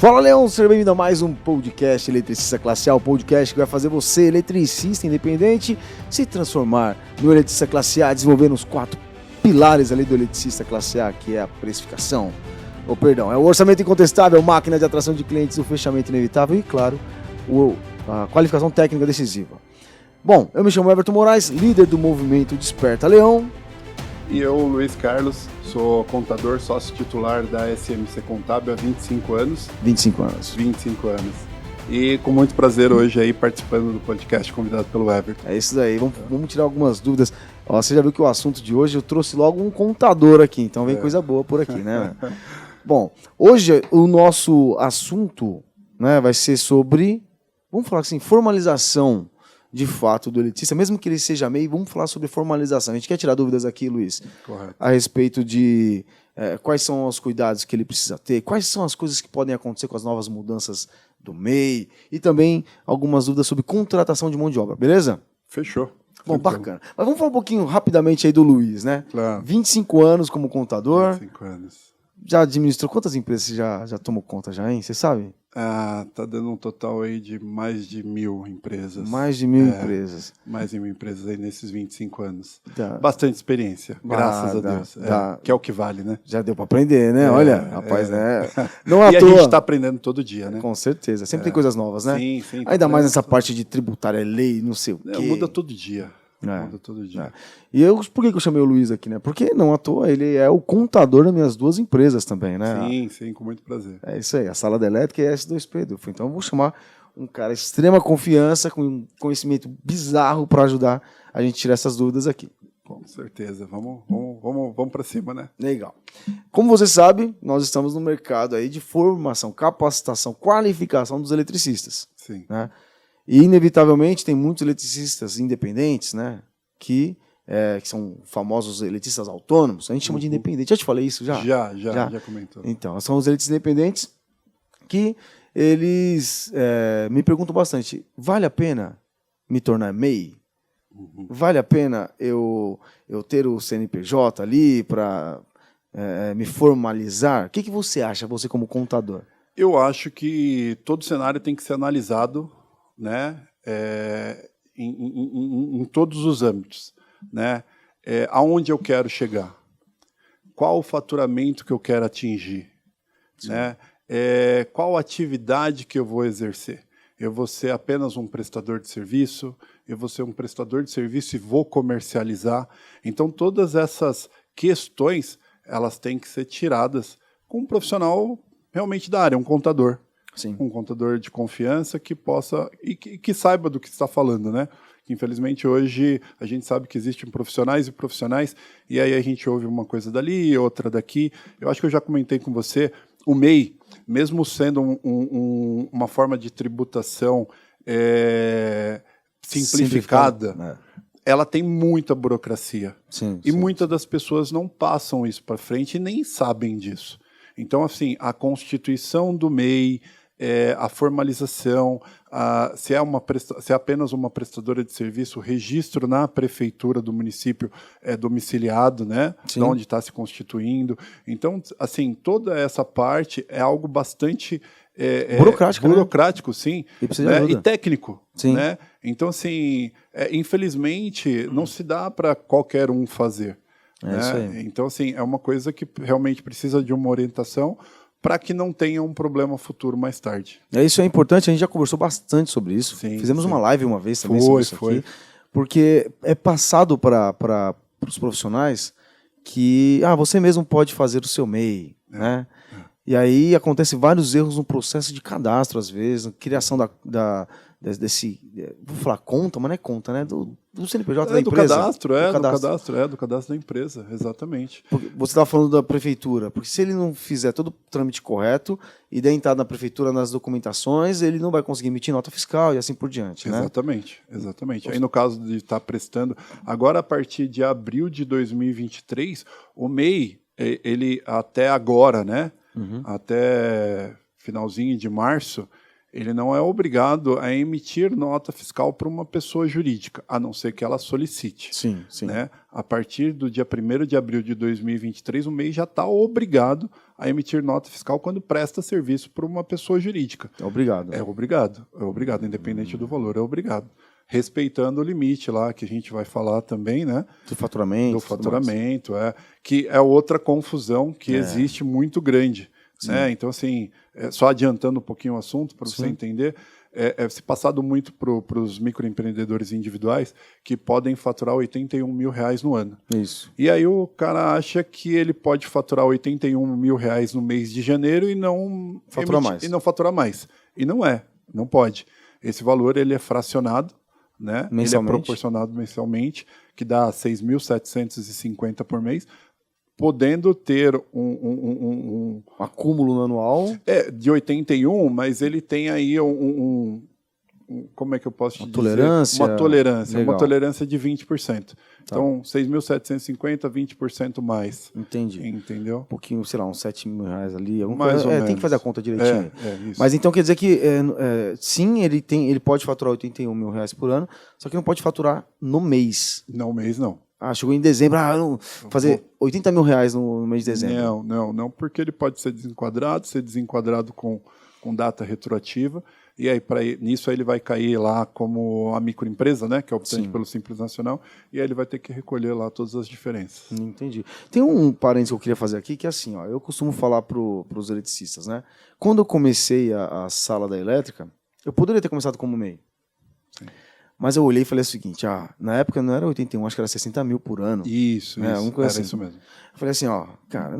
Fala, Leão, seja bem-vindo a mais um podcast Eletricista Classe A, o podcast que vai fazer você, eletricista independente, se transformar no eletricista Classe A, desenvolvendo os 4 pilares ali do eletricista Classe A, que é a precificação, é o orçamento incontestável, máquina de atração de clientes, o fechamento inevitável e, claro, a qualificação técnica decisiva. Bom, eu me chamo Everton Moraes, líder do movimento Desperta Leão. E eu, Luiz Carlos, sou contador, sócio titular da SMC Contábil há 25 anos. 25 anos. 25 anos. E com muito prazer hoje aí participando do podcast convidado pelo Everton. É isso daí, vamos tirar algumas dúvidas. Ó, você já viu que o assunto de hoje eu trouxe logo um contador aqui, então vem coisa boa por aqui, né? Bom, hoje o nosso assunto, né, vai ser sobre, vamos falar assim, formalização de fato do eletricista, mesmo que ele seja MEI, vamos falar sobre formalização. A gente quer tirar dúvidas aqui, Luiz, Correto. A respeito de quais são os cuidados que ele precisa ter, quais são as coisas que podem acontecer com as novas mudanças do MEI e também algumas dúvidas sobre contratação de mão de obra, beleza? Fechou. Bom, bacana. Mas vamos falar um pouquinho rapidamente aí do Luiz, né? Claro. 25 anos como contador. 25 anos. Já administrou quantas empresas você já tomou conta já, hein? Você sabe? Tá dando um total aí de mais de 1.000 empresas. Mais de 1.000 empresas. Mais de 1.000 empresas aí nesses 25 anos. Dá. Bastante experiência, graças a Deus. Que é o que vale, né? Já deu para aprender, né? Olha, rapaz, né? Não e à toa. A gente está aprendendo todo dia, né? Com certeza. Sempre tem coisas novas, né? Sim, sim. Ainda mais nessa parte de tributária, lei, não sei o quê. Muda todo dia. Muda todo dia. E por que eu chamei o Luiz aqui, né? Porque não à toa, ele é o contador das minhas 2 empresas também, né? Sim, com muito prazer. É isso aí, a Sala da Elétrica e a S2P, Edufo. Então eu vou chamar um cara de extrema confiança, com um conhecimento bizarro para ajudar a gente a tirar essas dúvidas aqui. Com certeza. Vamos para cima, né? Legal. Como você sabe, nós estamos no mercado aí de formação, capacitação, qualificação dos eletricistas. Sim. Né? E, inevitavelmente, tem muitos eletricistas independentes, né, que são famosos eletricistas autônomos. A gente chama de independente. Já te falei isso? Já comentou. Então, são os eletricistas independentes que eles me perguntam bastante, vale a pena me tornar MEI? Vale a pena eu ter o CNPJ ali para me formalizar? O que você acha, você como contador? Eu acho que todo cenário tem que ser analisado, né, em todos os âmbitos, né, aonde eu quero chegar, qual o faturamento que eu quero atingir, né, qual atividade que eu vou exercer. Eu vou ser apenas um prestador de serviço, eu vou ser um prestador de serviço e vou comercializar. Então, todas essas questões, elas têm que ser tiradas com um profissional realmente da área, um contador. Sim. Um contador de confiança que possa e que saiba do que está falando, né? Infelizmente hoje a gente sabe que existem profissionais e profissionais e aí a gente ouve uma coisa dali, outra daqui. Eu acho que eu já comentei com você, o MEI, mesmo sendo uma forma de tributação simplificada, ela tem muita burocracia. Sim, muitas das pessoas não passam isso para frente e nem sabem disso. Então, assim, a constituição do MEI, a formalização, se é apenas uma prestadora de serviço, o registro na prefeitura do município é domiciliado, né? De onde está se constituindo. Então, assim, toda essa parte é algo bastante burocrático, sim, e técnico. Sim. Né? Então, assim, infelizmente, não se dá para qualquer um fazer. Isso aí. Então, assim, é uma coisa que realmente precisa de uma orientação para que não tenha um problema futuro mais tarde. Isso é importante, a gente já conversou bastante sobre isso. Fizemos uma live uma vez também sobre isso aqui, porque é passado para os profissionais que você mesmo pode fazer o seu MEI, né? E aí acontece vários erros no processo de cadastro, às vezes, na criação desse, vou falar conta, mas não é conta, né? Do CNPJ da empresa. Do cadastro da empresa, exatamente. Porque você estava falando da prefeitura, porque se ele não fizer todo o trâmite correto e der entrada na prefeitura nas documentações, ele não vai conseguir emitir nota fiscal e assim por diante, né? Exatamente. Aí no caso de estar prestando, agora a partir de abril de 2023, o MEI, ele até agora, né? Até finalzinho de março, ele não é obrigado a emitir nota fiscal para uma pessoa jurídica, a não ser que ela solicite. Sim, sim. Né? A partir do dia 1º de abril de 2023, o MEI já está obrigado a emitir nota fiscal quando presta serviço para uma pessoa jurídica. É obrigado. É obrigado, independente do valor, é obrigado. Respeitando o limite lá, que a gente vai falar também, né? Do faturamento. Do faturamento, que é outra confusão que existe muito grande. Né? Então, assim, só adiantando um pouquinho o assunto, para você entender, se passado muito para os microempreendedores individuais que podem faturar R$81 mil no ano. Isso. E aí o cara acha que ele pode faturar R$81 mil no mês de janeiro e não faturar mais. E não faturar mais. E não pode. Esse valor ele é fracionado, né? Ele é proporcionado mensalmente, que dá 6.750 por mês, podendo ter um acúmulo anual. De 81, mas ele tem aí como é que eu posso te dizer? Uma tolerância de 20%. Tá. Então, 6.750, 20% mais. Entendi. Entendeu? Um pouquinho, sei lá, uns R$7 mil ali. Mais ou menos. Tem que fazer a conta direitinho. Isso. Mas então quer dizer que, sim, ele pode faturar R$81 mil por ano, só que não pode faturar no mês. No mês, não. Chegou em dezembro, fazer R$80 mil no mês de dezembro. Não, porque ele pode ser desenquadrado com data retroativa, e aí nisso aí ele vai cair lá como a microempresa, né, que é optante pelo Simples Nacional, e aí ele vai ter que recolher lá todas as diferenças. Entendi. Tem um parênteses que eu queria fazer aqui, que é assim, eu costumo falar para os eletricistas, né? Quando eu comecei a sala da elétrica, eu poderia ter começado como MEI. Sim. Mas eu olhei e falei o seguinte, na época não era 81, acho que era 60 mil por ano. Isso, era assim. Isso mesmo. Eu falei assim, cara,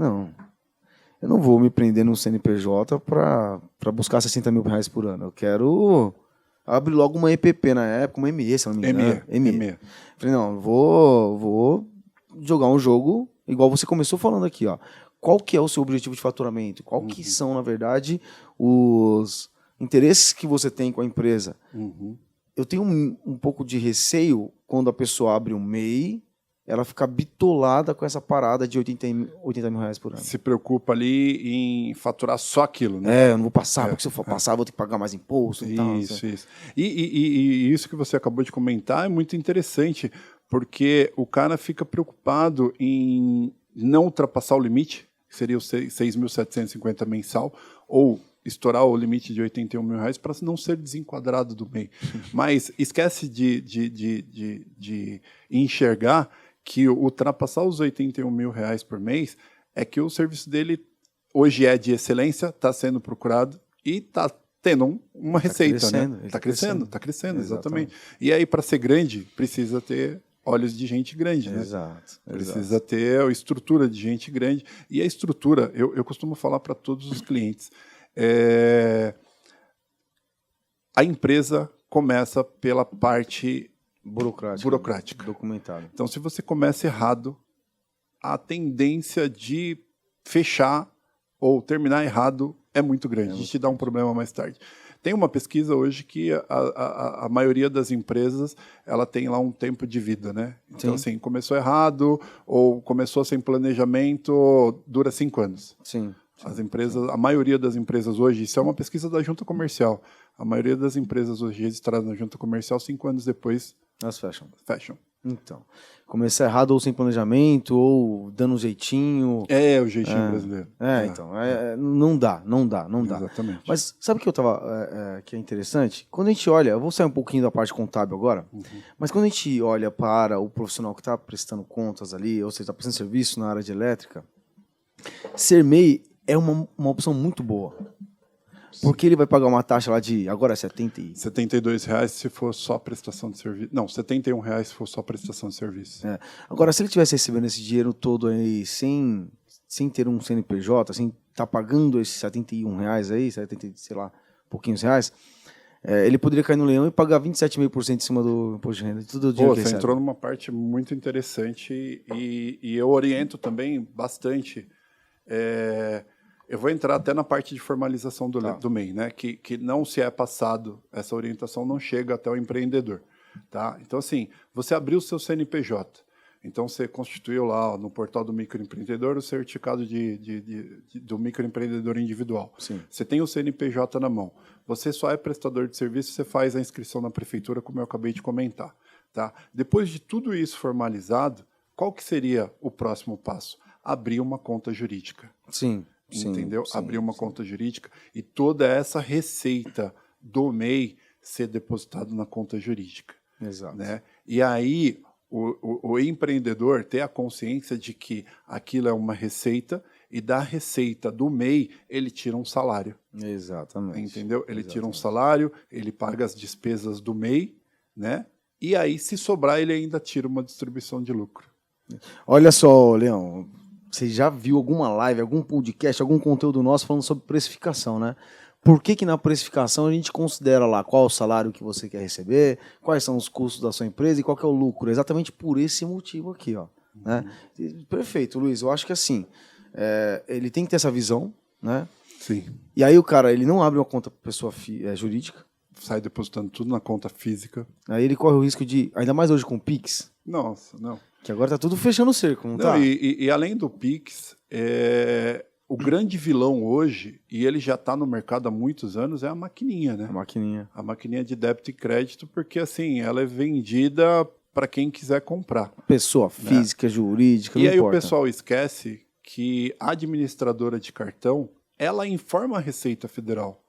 eu não vou me prender no CNPJ para buscar 60 mil por ano. Eu quero abrir logo uma EPP na época, uma ME, se não me engano. ME. Falei, não, vou jogar um jogo, igual você começou falando aqui, Qual que é o seu objetivo de faturamento? Qual que são, na verdade, os interesses que você tem com a empresa? Eu tenho um pouco de receio quando a pessoa abre um MEI, ela fica bitolada com essa parada de 80 mil por ano. Se preocupa ali em faturar só aquilo, né? Eu não vou passar, porque se eu for passar, eu vou ter que pagar mais imposto e tal. Isso. E isso que você acabou de comentar é muito interessante, porque o cara fica preocupado em não ultrapassar o limite, que seria o 6.750 mensal, ou estourar o limite de R$81 mil para não ser desenquadrado do MEI. Mas esquece de enxergar que ultrapassar os R$81 mil por mês é que o serviço dele hoje é de excelência, está sendo procurado e está tendo uma receita. Está crescendo, exatamente. E aí, para ser grande, precisa ter olhos de gente grande, né? Exato. Precisa ter a estrutura de gente grande. E a estrutura, eu costumo falar para todos os clientes, a empresa começa pela parte burocrática. Documentado. Então, se você começa errado, a tendência de fechar ou terminar errado é muito grande. A gente dá um problema mais tarde. Tem uma pesquisa hoje que a maioria das empresas ela tem lá um tempo de vida, né? Então, assim, começou errado ou começou sem planejamento, dura 5 anos. Sim. A maioria das empresas hoje, isso é uma pesquisa da Junta Comercial, a maioria das empresas hoje registradas na Junta Comercial, 5 anos depois, elas fecham. Então, começar errado ou sem planejamento, ou dando um jeitinho. O jeitinho brasileiro. Então, não dá. Exatamente. Mas sabe o que eu tava, que é interessante? Quando a gente olha, eu vou sair um pouquinho da parte contábil agora, mas quando a gente olha para o profissional que está prestando contas ali, ou seja, está prestando serviço na área de elétrica, ser MEI é uma opção muito boa. Porque ele vai pagar uma taxa lá de, agora, R$72 se for só prestação de serviço. Não, R$71 se for só prestação de serviço. Agora, se ele estivesse recebendo esse dinheiro todo aí sem ter um CNPJ, sem estar pagando esses R$71 aí, 70, sei lá, pouquinhos reais, ele poderia cair no leão e pagar 27,5% em cima do imposto de renda. Tudo dia você entrou numa parte muito interessante e eu oriento também bastante. Eu vou entrar até na parte de formalização do MEI, né? Que não se é passado, essa orientação não chega até o empreendedor. Tá? Então, assim, você abriu o seu CNPJ, Então, você constituiu lá no portal do microempreendedor o certificado do microempreendedor individual. Sim. Você tem o CNPJ na mão. Você só é prestador de serviço, você faz a inscrição na prefeitura, como eu acabei de comentar. Tá? Depois de tudo isso formalizado, qual que seria o próximo passo? Abrir uma conta jurídica. Sim. Entendeu? Sim, abrir uma conta jurídica e toda essa receita do MEI ser depositada na conta jurídica. Exato. Né? E aí o empreendedor ter a consciência de que aquilo é uma receita e da receita do MEI ele tira um salário. Exatamente. Entendeu? Ele tira um salário, ele paga as despesas do MEI, né? E aí, se sobrar, ele ainda tira uma distribuição de lucro. Olha só, Leão, você já viu alguma live, algum podcast, algum conteúdo nosso falando sobre precificação, né? Por que na precificação a gente considera lá qual é o salário que você quer receber, quais são os custos da sua empresa e qual que é o lucro? Exatamente por esse motivo aqui, ó. Né? Perfeito, Luiz. Eu acho que assim, ele tem que ter essa visão, né? Sim. E aí o cara, ele não abre uma conta para pessoa jurídica. Sai depositando tudo na conta física. Aí ele corre o risco de, ainda mais hoje com o Pix. Nossa, não. Que agora tá tudo fechando o cerco, não tá? E além do Pix, o grande vilão hoje, e ele já está no mercado há muitos anos, é a maquininha, né? A maquininha. A maquininha de débito e crédito, porque assim, ela é vendida para quem quiser comprar. Pessoa física, jurídica, não importa. E aí o pessoal esquece que a administradora de cartão, ela informa a Receita Federal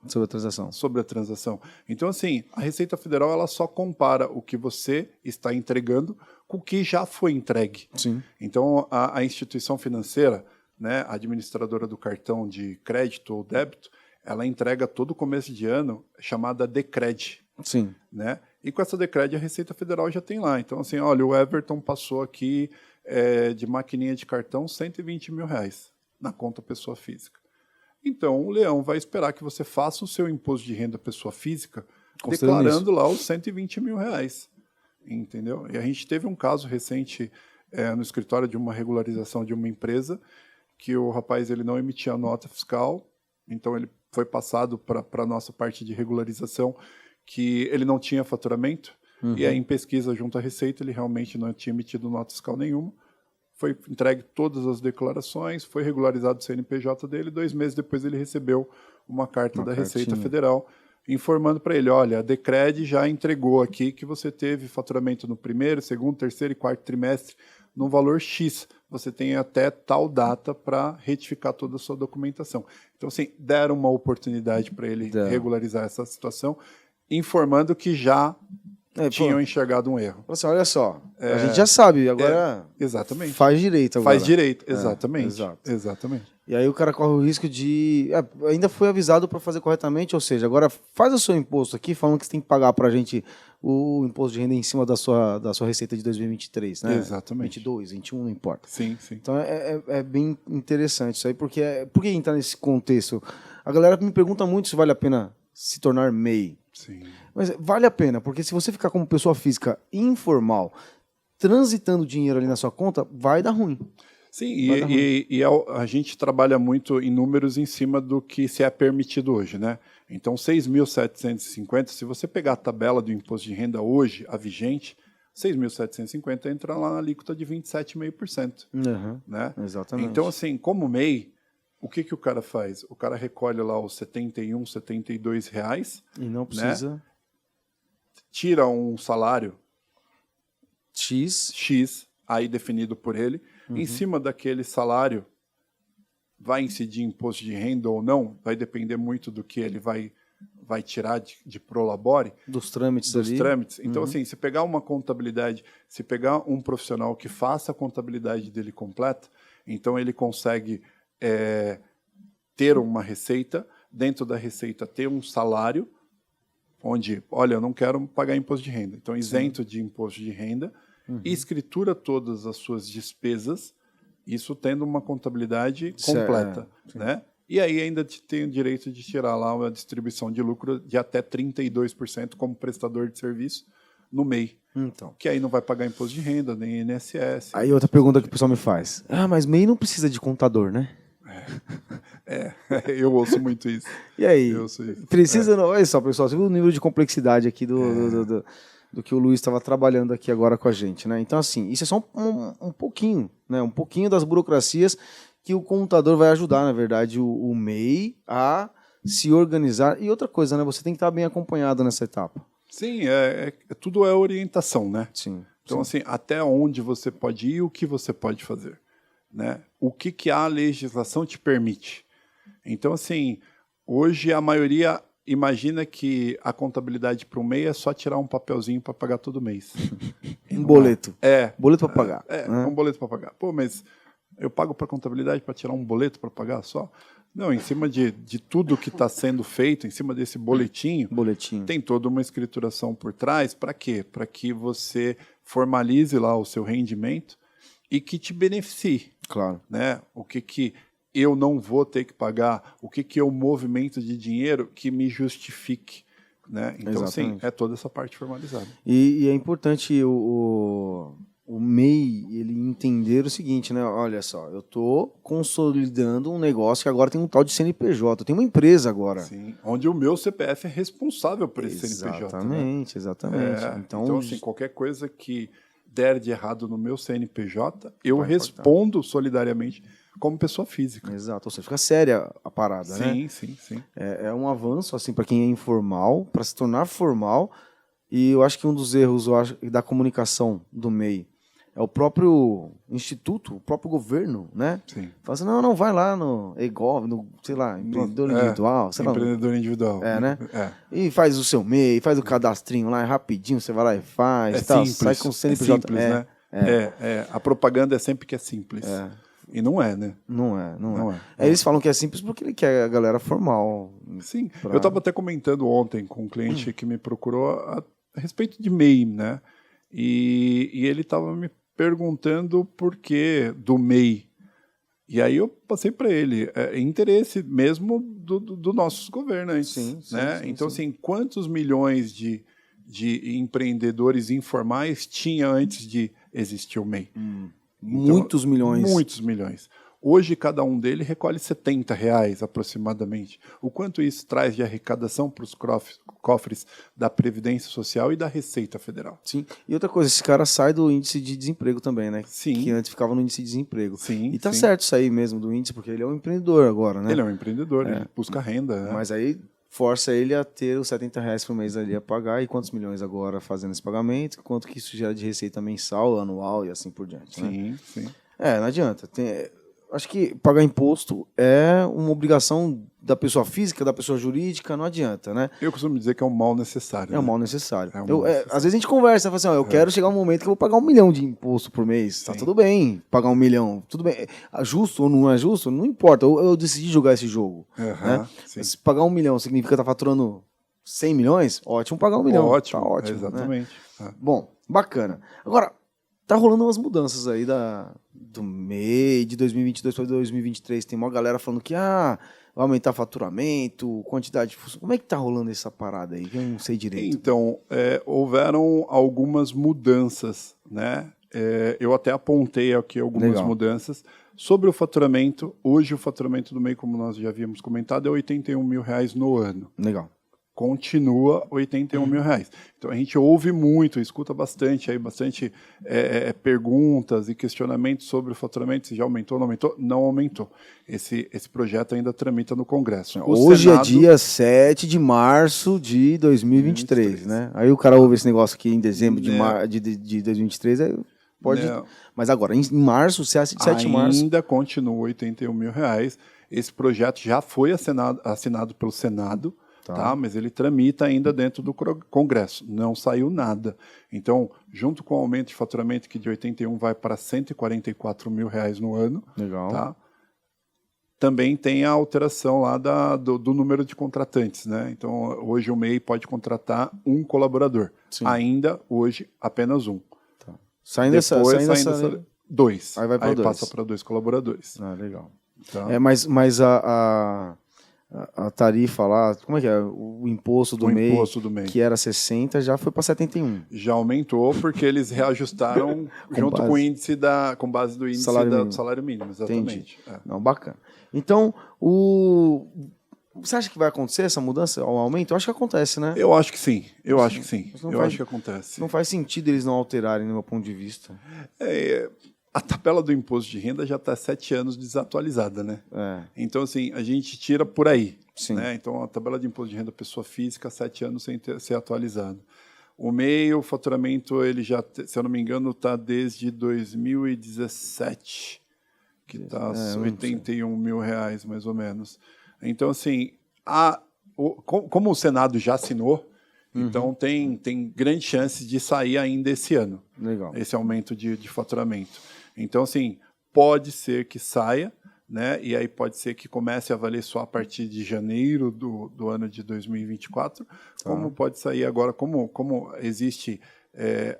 sobre a transação. Então, assim, a Receita Federal ela só compara o que você está entregando com o que já foi entregue. Sim. Então, a instituição financeira, né, a administradora do cartão de crédito ou débito, ela entrega todo começo de ano chamada Decred. Sim. Né? E com essa Decred a Receita Federal já tem lá. Então, assim, olha, o Everton passou aqui de maquininha de cartão R$120 mil na conta pessoa física. Então, o Leão vai esperar que você faça o seu imposto de renda pessoa física declarando lá os R$120 mil. Entendeu? E a gente teve um caso recente no escritório de uma regularização de uma empresa que o rapaz ele não emitia nota fiscal, então ele foi passado para a nossa parte de regularização que ele não tinha faturamento, e aí em pesquisa junto à Receita ele realmente não tinha emitido nota fiscal nenhuma. Foi entregue todas as declarações, foi regularizado o CNPJ dele, 2 meses depois ele recebeu uma carta da Receita Federal informando para ele, olha, a Decred já entregou aqui que você teve faturamento no primeiro, segundo, terceiro e quarto trimestre no valor X. Você tem até tal data para retificar toda a sua documentação. Então, assim, deram uma oportunidade para ele regularizar essa situação, informando que já tinham enxergado um erro. Assim, olha só, a gente já sabe, agora exatamente. Faz direito agora. Faz direito, exatamente. Exatamente. E aí o cara corre o risco de... ainda foi avisado para fazer corretamente, ou seja, agora faz o seu imposto aqui, falando que você tem que pagar para a gente o imposto de renda em cima da sua receita de 2023, né? Exatamente. 22, 21, não importa. Sim, sim. Então é bem interessante isso aí, porque por que entrar nesse contexto? A galera me pergunta muito se vale a pena se tornar MEI. Sim. Mas vale a pena, porque se você ficar como pessoa física informal, transitando dinheiro ali na sua conta, vai dar ruim. Sim, e a gente trabalha muito em números em cima do que se é permitido hoje, né? Então, 6.750, se você pegar a tabela do imposto de renda hoje, a vigente, 6.750 entra lá na alíquota de 27,5%. Né? Exatamente. Então, assim, como MEI, o que o cara faz? O cara recolhe lá os R$71, R$72. E não precisa... Né? Tira um salário X, aí definido por ele. Em cima daquele salário, vai incidir imposto de renda ou não? Vai depender muito do que ele vai tirar de prolabore. Dos trâmites. Então, assim, se pegar uma contabilidade, se pegar um profissional que faça a contabilidade dele completa, então ele consegue ter uma receita, dentro da receita ter um salário, onde, olha, eu não quero pagar imposto de renda. Então, isento de imposto de renda, escritura todas as suas despesas, isso tendo uma contabilidade completa. Né? E aí ainda tem o direito de tirar lá uma distribuição de lucro de até 32% como prestador de serviço no MEI. Então. Que aí não vai pagar imposto de renda, nem INSS. Aí outra pergunta que o pessoal me faz. Mais MEI não precisa de contador, né? Eu ouço muito isso. E aí? Precisa não? Olha só, pessoal, você viu o nível de complexidade aqui do que o Luiz estava trabalhando aqui agora com a gente, né? Então, assim, isso é só um pouquinho, né? Um pouquinho das burocracias que o computador vai ajudar, na verdade, o MEI a se organizar. E outra coisa, né? Você tem que estar bem acompanhado nessa etapa. Sim, tudo é orientação, né? Sim. Então, assim, até onde você pode ir e o que você pode fazer, né? O que a legislação te permite. Então, assim, hoje a maioria imagina que a contabilidade para o MEI é só tirar um papelzinho para pagar todo mês. Um boleto. Boleto para pagar. Um boleto para pagar. Pô, mas eu pago para contabilidade para tirar um boleto para pagar só? Não, em cima de tudo que está sendo feito, em cima desse boletinho, tem toda uma escrituração por trás. Para quê? Para que você formalize lá o seu rendimento e que te beneficie. Claro. Né? O que eu não vou ter que pagar, o que é o movimento de dinheiro que me justifique. Né? Então, sim, é toda essa parte formalizada. E é importante o MEI ele entender o seguinte, né? Olha só, eu estou consolidando um negócio que agora tem um tal de CNPJ, eu tenho uma empresa agora. Sim, onde o meu CPF é responsável por esse CNPJ. Exatamente, né? Exatamente. Então, assim, qualquer coisa que der de errado no meu CNPJ, eu respondo solidariamente como pessoa física. Exato, ou seja, fica séria a parada, né? Sim. É um avanço, assim, para quem é informal, para se tornar formal, e eu acho que um dos erros da comunicação do MEI é o próprio instituto, o próprio governo, né? Sim. Fala assim, não, vai lá no EGOV, no, sei lá, empreendedor individual. Sei empreendedor individual. Né? E faz o seu MEI, faz o cadastrinho lá, é rapidinho, você vai lá e faz. Tal, simples, sai com o CNPJ. simples, né? A propaganda é sempre que é simples. E não é, né? Não é. Eles falam que é simples porque ele quer a galera formal. Sim, eu estava até comentando ontem com um cliente que me procurou a respeito de MEI, né? E ele estava me perguntando por que do MEI. E aí eu passei para ele, interesse mesmo do nossos governantes. Sim, então, assim, quantos milhões de empreendedores informais tinha antes de existir o MEI? Então, muitos milhões. Muitos milhões. Hoje, cada um deles recolhe R$70 aproximadamente. O quanto isso traz de arrecadação para os cofres da Previdência Social e da Receita Federal. Sim. E outra coisa, esse cara sai do índice de desemprego também, né? Sim. Que antes ficava no índice de desemprego. Sim. E tá certo sair mesmo do índice, porque ele é um empreendedor agora, né? Ele é um empreendedor, ele busca renda. Né? Mas aí força ele a ter os R$70 por mês ali a pagar. E quantos milhões agora fazendo esse pagamento? Quanto que isso gera de receita mensal, anual e assim por diante, né? Sim. Não adianta. Acho que pagar imposto é uma obrigação da pessoa física, da pessoa jurídica, não adianta, né? Eu costumo dizer que é um mal necessário. É um mal necessário. Necessário. Às vezes a gente conversa, fala assim, eu quero chegar um momento que eu vou pagar 1 milhão de imposto por mês. Sim. Tá tudo bem pagar 1 milhão, tudo bem. Justo ou não é justo, não importa. Eu decidi jogar esse jogo. Né? Se pagar 1 milhão significa estar faturando 100 milhões, ótimo pagar 1 milhão. Ótimo, tá ótimo. Exatamente. Né? Bom, bacana. Agora, tá rolando umas mudanças aí do MEI, de 2022 para 2023. Tem uma galera falando que vai aumentar faturamento, quantidade de funcionários. Como é que tá rolando essa parada aí? Eu não sei direito. Então, houveram algumas mudanças, né? Eu até apontei aqui algumas mudanças. Sobre o faturamento, hoje o faturamento do MEI, como nós já havíamos comentado, é R$81 mil no ano. Legal. Continua R$81 mil. Então a gente ouve muito, escuta bastante perguntas e questionamentos sobre o faturamento, se já aumentou ou não aumentou. Não aumentou. Esse projeto ainda tramita no Congresso. Hoje Senado... é dia 7 de março de 2023, né? Aí o cara ouve esse negócio aqui em dezembro de 2023, aí pode... Mas agora, em março, 7 de março... Ainda continua R$81 mil. Esse projeto já foi assinado pelo Senado, tá, mas ele tramita ainda dentro do Congresso, não saiu nada. Então, junto com o aumento de faturamento, que de 81 vai para R$144 mil no ano, tá, também tem a alteração lá do número de contratantes. Né? Então, hoje o MEI pode contratar um colaborador. Sim. Ainda, hoje, apenas um. Tá. Saindo essa... Dois. Aí vai para dois. Passa para 2 colaboradores. Legal. Tá. Mas a tarifa lá, como é que é? O imposto do MEI, que era 60, já foi para 71. Já aumentou porque eles reajustaram junto com o índice com base do índice do salário mínimo, exatamente. Não, bacana. Então, Você acha que vai acontecer essa mudança, o aumento? Eu acho que acontece, né? Eu acho que sim. Acho que sim. Acho que acontece. Não faz sentido eles não alterarem, no meu ponto de vista. A tabela do imposto de renda já está 7 anos desatualizada, né? Então, assim, a gente tira por aí. Sim. Né? Então, a tabela de imposto de renda pessoa física, 7 anos sem ser atualizada. O MEI, o faturamento, ele já, se eu não me engano, está desde 2017, que está R$81 mil, mais ou menos. Então, assim, como o Senado já assinou, então tem grande chance de sair ainda esse ano. Legal. Esse aumento de faturamento. Então, assim, pode ser que saia, né? E aí pode ser que comece a valer só a partir de janeiro do ano de 2024, como pode sair agora, como existe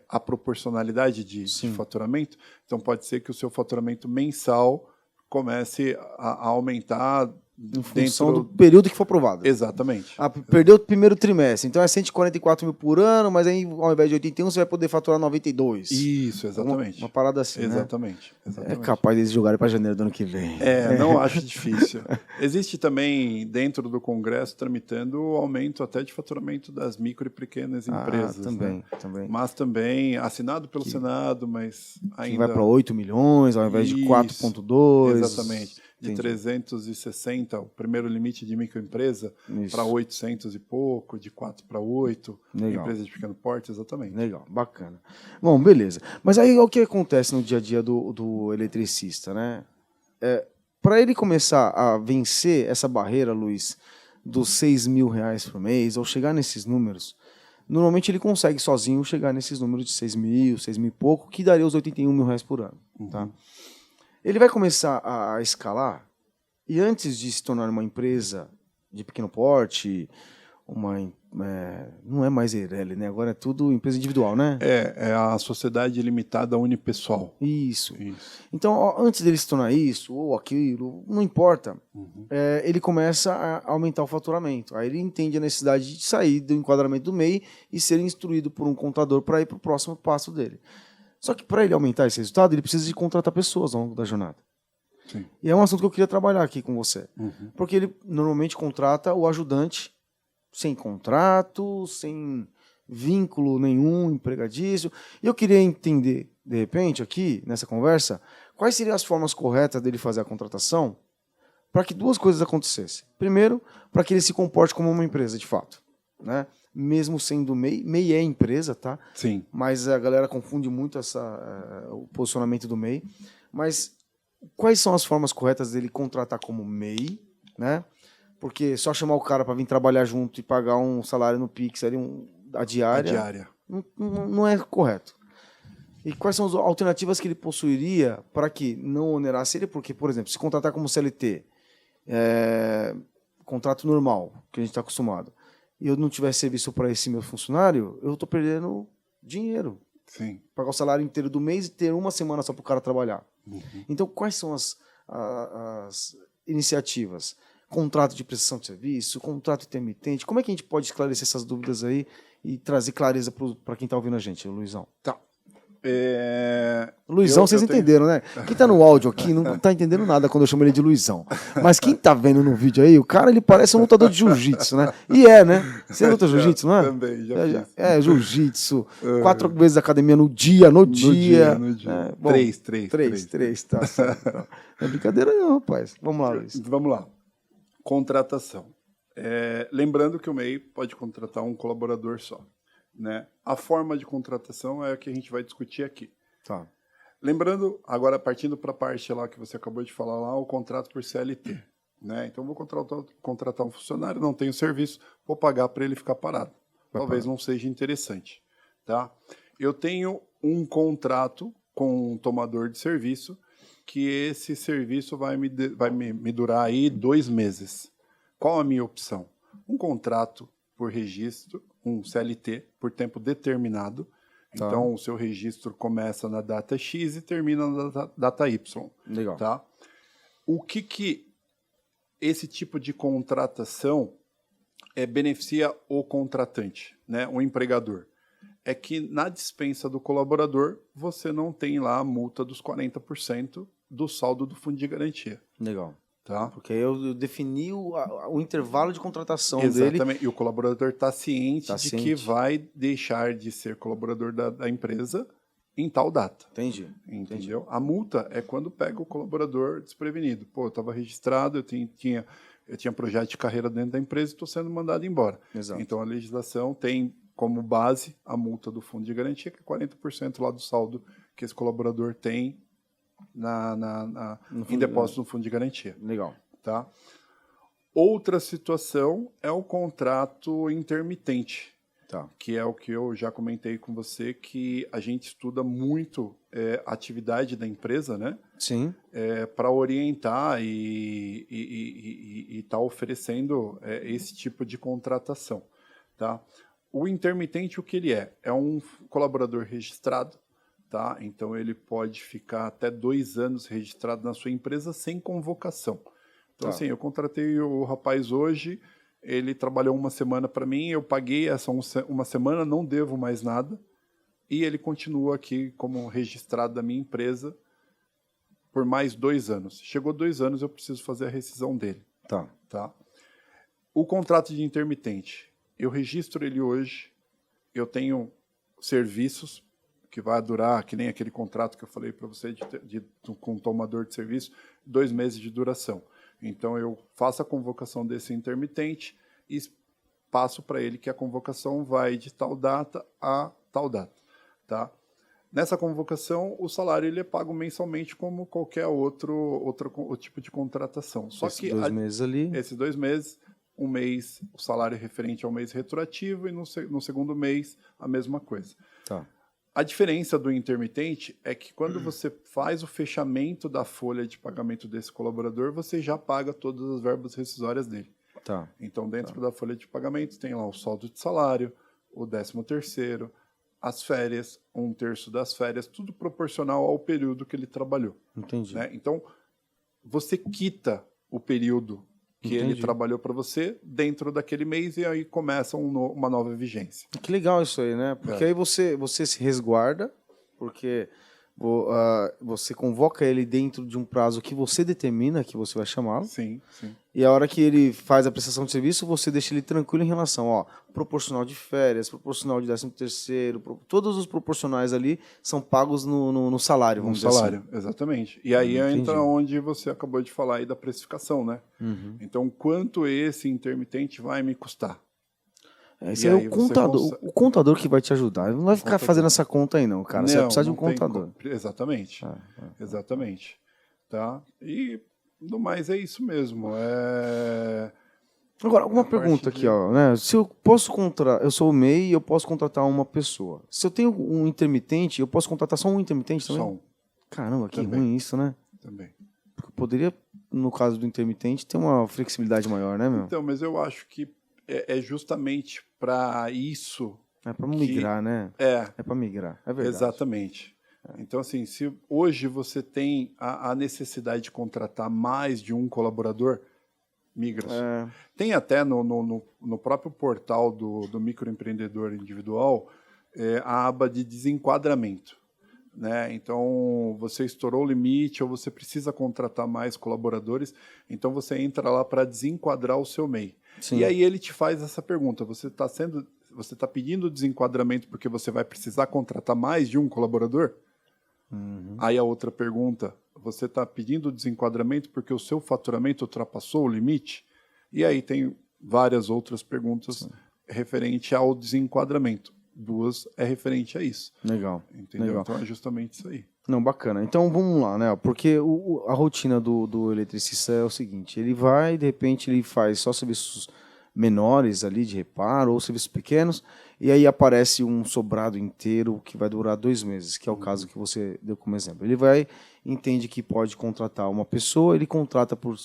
a proporcionalidade de faturamento, então pode ser que o seu faturamento mensal comece a aumentar em função do período que for aprovado. Exatamente. Perdeu o primeiro trimestre, então é 144 mil por ano, mas aí ao invés de 81 você vai poder faturar 92. Isso, exatamente. Uma parada assim, exatamente, né? Exatamente. É capaz deles jogarem para janeiro do ano que vem. Não acho difícil. Existe também, dentro do Congresso, tramitando o aumento até de faturamento das micro e pequenas empresas. Também. Mas também assinado pelo Senado, mas ainda... Que vai para 8 milhões ao invés de 4,2. Exatamente. De 360, o primeiro limite de microempresa, para 800 e pouco, de 4 para 8, empresa de pequeno porte, exatamente. Legal, bacana. Bom, beleza. Mas aí o que acontece no dia a dia do eletricista, né? Para ele começar a vencer essa barreira, Luiz, dos R$6 mil por mês, ou chegar nesses números, normalmente ele consegue sozinho chegar nesses números de 6 mil e pouco, que daria os R$81 mil por ano. Tá? Ele vai começar a escalar e antes de se tornar uma empresa de pequeno porte, não é mais Eireli, né? Agora é tudo empresa individual, né? É a sociedade limitada unipessoal. Isso. Então, antes dele se tornar isso ou aquilo, não importa, ele começa a aumentar o faturamento. Aí ele entende a necessidade de sair do enquadramento do MEI e ser instruído por um contador para ir para o próximo passo dele. Só que para ele aumentar esse resultado, ele precisa de contratar pessoas ao longo da jornada. Sim. E é um assunto que eu queria trabalhar aqui com você. Porque ele normalmente contrata o ajudante sem contrato, sem vínculo nenhum, empregadício. E eu queria entender, de repente, aqui, nessa conversa, quais seriam as formas corretas dele fazer a contratação para que duas coisas acontecessem. Primeiro, para que ele se comporte como uma empresa, de fato, né? Mesmo sendo MEI, MEI é empresa, tá? Sim. Mas a galera confunde muito o posicionamento do MEI. Mas quais são as formas corretas dele contratar como MEI, né? Porque só chamar o cara para vir trabalhar junto e pagar um salário no Pix, ali, a diária. Não é correto. E quais são as alternativas que ele possuiria para que não onerasse ele? Porque, por exemplo, se contratar como CLT, contrato normal, que a gente está acostumado, e eu não tiver serviço para esse meu funcionário, eu estou perdendo dinheiro. Sim. Pagar o salário inteiro do mês e ter uma semana só para o cara trabalhar. Então, quais são as iniciativas? Contrato de prestação de serviço, contrato intermitente. Como é que a gente pode esclarecer essas dúvidas aí e trazer clareza para quem está ouvindo a gente, Luizão? Tá. Luizão, vocês entenderam, né? Quem tá no áudio aqui não tá entendendo nada quando eu chamo ele de Luizão. Mas quem tá vendo no vídeo aí, o cara, ele parece um lutador de jiu-jitsu, né? E né? Você luta jiu-jitsu, não é? Também, já fiz. Jiu-jitsu. 4 vezes academia no dia. No dia. Bom, 3. Tá certo. Não é brincadeira não, rapaz. Vamos lá, Luiz. Vamos lá. Contratação. Lembrando que o MEI pode contratar um colaborador só. Né? A forma de contratação é a que a gente vai discutir aqui. Tá. Lembrando, agora partindo para a parte lá que você acabou de falar lá, o contrato por CLT. Né? Então, vou contratar um funcionário, não tenho serviço, vou pagar para ele ficar parado. Talvez não seja interessante. Tá? Eu tenho um contrato com um tomador de serviço, que esse serviço vai me durar aí 2 meses. Qual a minha opção? Um contrato por registro, um CLT, por tempo determinado. Tá. Então, o seu registro começa na data X e termina na data Y. Legal. Tá? O que esse tipo de contratação beneficia o contratante, né, o empregador? É que na dispensa do colaborador, você não tem lá a multa dos 40% do saldo do fundo de garantia. Legal. Tá? Porque aí eu defini o intervalo de contratação dele. Exatamente. E o colaborador está ciente de que vai deixar de ser colaborador da empresa em tal data. Entendi. Entendeu? A multa é quando pega o colaborador desprevenido. Pô, eu estava registrado, eu tinha projeto de carreira dentro da empresa e estou sendo mandado embora. Exato. Então a legislação tem como base a multa do fundo de garantia, que é 40% lá do saldo que esse colaborador tem em depósito no fundo de garantia. Legal. Tá? Outra situação é o contrato intermitente, tá. Que é o que eu já comentei com você, que a gente estuda muito a atividade da empresa, né? Sim. Para orientar e tá oferecendo esse tipo de contratação. Tá? O intermitente, o que ele é? É um colaborador registrado. Tá? Então, ele pode ficar até 2 anos registrado na sua empresa sem convocação. Então, assim, eu contratei o rapaz hoje, ele trabalhou 1 semana para mim, eu paguei essa 1 semana, não devo mais nada, e ele continua aqui como registrado da minha empresa por mais 2 anos. Chegou 2 anos, eu preciso fazer a rescisão dele. Tá? O contrato de intermitente, eu registro ele hoje, eu tenho serviços que vai durar, que nem aquele contrato que eu falei para você com tomador de serviço, 2 meses de duração. Então, eu faço a convocação desse intermitente e passo para ele que a convocação vai de tal data a tal data. Tá? Nessa convocação, o salário ele é pago mensalmente como qualquer outro tipo de contratação. Só esses que 2 meses ali... Esses 2 meses, 1 mês, o salário é referente ao mês retroativo e no segundo mês, a mesma coisa. Tá. A diferença do intermitente é que quando você faz o fechamento da folha de pagamento desse colaborador, você já paga todas as verbas rescisórias dele. Tá. Então, dentro da folha de pagamento, tem lá o saldo de salário, o 13º, as férias, 1/3 das férias, tudo proporcional ao período que ele trabalhou. Entendi. Né? Então, você quita o período que ele trabalhou para você dentro daquele mês e aí começa uma nova vigência. Que legal isso aí, né? Porque aí você se resguarda, porque você convoca ele dentro de um prazo que você determina que você vai chamá-lo. Sim, sim. E a hora que ele faz a prestação de serviço, você deixa ele tranquilo em relação, proporcional de férias, proporcional de 13º, todos os proporcionais ali são pagos no salário, vamos dizer assim. No salário, exatamente. E aí entra onde você acabou de falar aí da precificação, né? Uhum. Então, quanto esse intermitente vai me custar? Esse é o contador, o contador que vai te ajudar. Ele não vai ficar fazendo essa conta aí, não, cara. Você vai precisar de um contador. Exatamente. Exatamente. Tá? E, no mais, é isso mesmo. Agora, uma pergunta aqui, né? Se eu posso eu sou o MEI e eu posso contratar uma pessoa. Se eu tenho um intermitente, eu posso contratar só um intermitente também? Só um. Caramba, que ruim isso, né? Também. Porque poderia, no caso do intermitente, ter uma flexibilidade maior, né, meu? Então, mas eu acho que é justamente para isso. É para migrar, né? É para migrar, é verdade. Exatamente. Então, assim, se hoje você tem a necessidade de contratar mais de um colaborador, migra. Tem até no próprio portal do microempreendedor individual a aba de desenquadramento. Né? Então, você estourou o limite ou você precisa contratar mais colaboradores, então você entra lá para desenquadrar o seu MEI. Sim. E aí ele te faz essa pergunta, você está pedindo desenquadramento porque você vai precisar contratar mais de um colaborador? Uhum. Aí a outra pergunta, você está pedindo desenquadramento porque o seu faturamento ultrapassou o limite? E aí tem várias outras perguntas referente ao desenquadramento. 2 é referente a isso. Legal. Entendeu? Legal. Então é justamente isso aí. Não, bacana. Então vamos lá, né? Porque a rotina do eletricista é o seguinte: ele vai, de repente, ele faz só serviços menores ali de reparo ou serviços pequenos, e aí aparece um sobrado inteiro que vai durar 2 meses, que é o caso que você deu como exemplo. Ele vai, entende que pode contratar uma pessoa, ele contrata por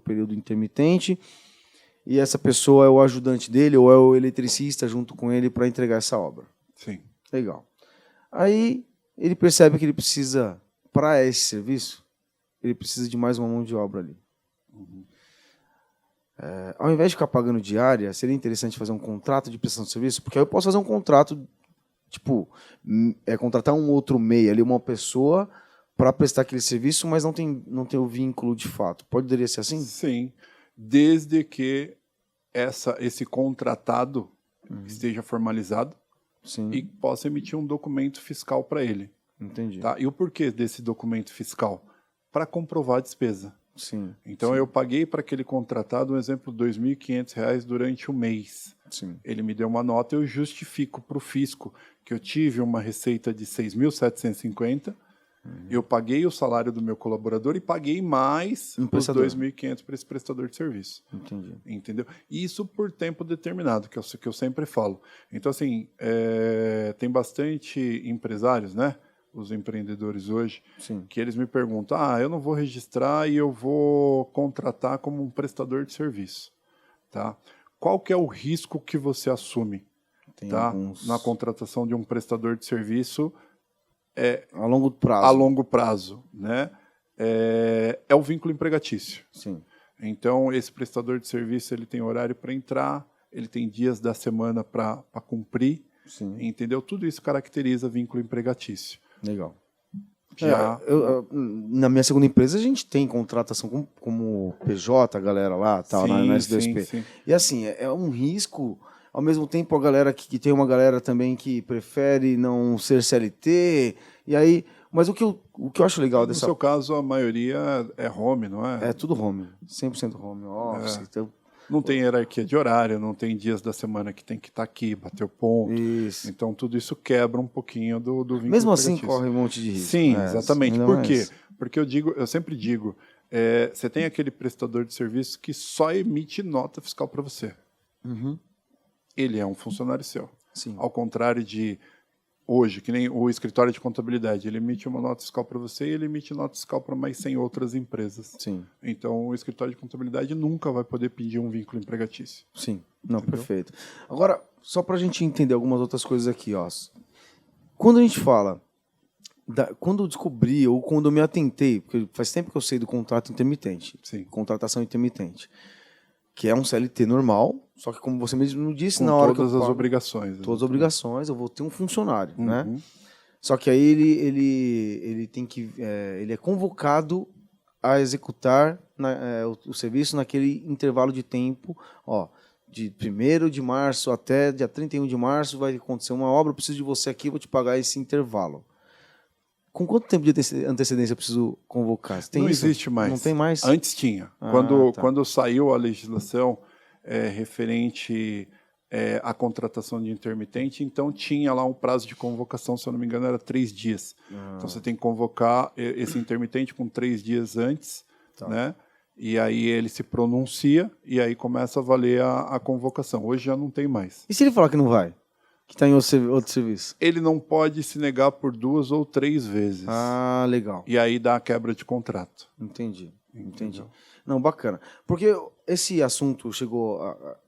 período intermitente, e essa pessoa é o ajudante dele ou é o eletricista junto com ele para entregar essa obra. Sim. Legal. Aí ele percebe que ele precisa, para esse serviço, ele precisa de mais uma mão de obra ali. Uhum. Ao invés de ficar pagando diária, seria interessante fazer um contrato de prestação de serviço, porque aí eu posso fazer um contrato, tipo, contratar um outro MEI ali, uma pessoa para prestar aquele serviço, mas não tem o vínculo de fato. Poderia ser assim? Sim, desde que esse contratado esteja formalizado Sim. e possa emitir um documento fiscal para ele. Entendi. Tá? E o porquê desse documento fiscal? Para comprovar a despesa. Sim. Então, sim. eu paguei para aquele contratado, um exemplo, R$ 2.500 durante um mês. Sim. Ele me deu uma nota, eu justifico para o fisco que eu tive uma receita de 6.750, eu paguei o salário do meu colaborador e paguei mais os 2.500 para esse prestador de serviço. Entendi. Entendeu? Isso por tempo determinado, que eu sempre falo. Então, assim, tem bastante empresários, né? Os empreendedores hoje, Sim. que eles me perguntam, eu não vou registrar e eu vou contratar como um prestador de serviço, tá? Qual que é o risco que você assume, tá? Na contratação de um prestador de serviço a longo prazo. A longo prazo, né? É o vínculo empregatício. Sim. Então, esse prestador de serviço, ele tem horário para entrar, ele tem dias da semana para cumprir, sim. Entendeu? Tudo isso caracteriza vínculo empregatício. Legal. Já... na minha segunda empresa, a gente tem contratação como PJ, a galera lá, tal, sim, na S2P. Sim. E assim, é um risco, ao mesmo tempo a galera que tem uma galera também que prefere não ser CLT, e aí... Mas o que eu acho legal dessa... No seu caso, a maioria é home, não é? É tudo home, 100% home office, então... Não tem hierarquia de horário, não tem dias da semana que tem que estar aqui, bater o ponto. Isso. Então, tudo isso quebra um pouquinho do vínculo mesmo assim, corre um monte de risco. Sim, exatamente. Por quê? Porque eu sempre digo, você tem aquele prestador de serviço que só emite nota fiscal para você. Uhum. Ele é um funcionário seu. Sim. Ao contrário de hoje, que nem o escritório de contabilidade, ele emite uma nota fiscal para você e ele emite nota fiscal para mais 100 outras empresas. Sim. Então, o escritório de contabilidade nunca vai poder pedir um vínculo empregatício. Sim, não, entendeu? Perfeito. Agora, só para a gente entender algumas outras coisas aqui, ó. Quando a gente fala, quando eu descobri ou quando eu me atentei, porque faz tempo que eu sei do contrato intermitente, sim. Contratação intermitente, que é um CLT normal, só que como você mesmo disse, com na hora que eu todas as obrigações. Todas as obrigações, eu vou ter um funcionário, uhum. né? Só que aí ele tem que, ele é convocado a executar o serviço naquele intervalo de tempo, ó, de 1º de março até dia 31 de março vai acontecer uma obra, eu preciso de você aqui, vou te pagar esse intervalo. Com quanto tempo de antecedência eu preciso convocar? Tem não isso? Existe mais. Não tem mais? Antes tinha. Quando saiu a legislação referente à contratação de intermitente, então tinha lá um prazo de convocação, se eu não me engano, era 3 dias. Então você tem que convocar esse intermitente com 3 dias antes, né? E aí ele se pronuncia e aí começa a valer a convocação. Hoje já não tem mais. E se ele falar que não vai? Que está em outro serviço? Ele não pode se negar por 2 ou 3 vezes. Ah, legal. E aí dá a quebra de contrato. Entendi. Não, bacana. Porque esse assunto chegou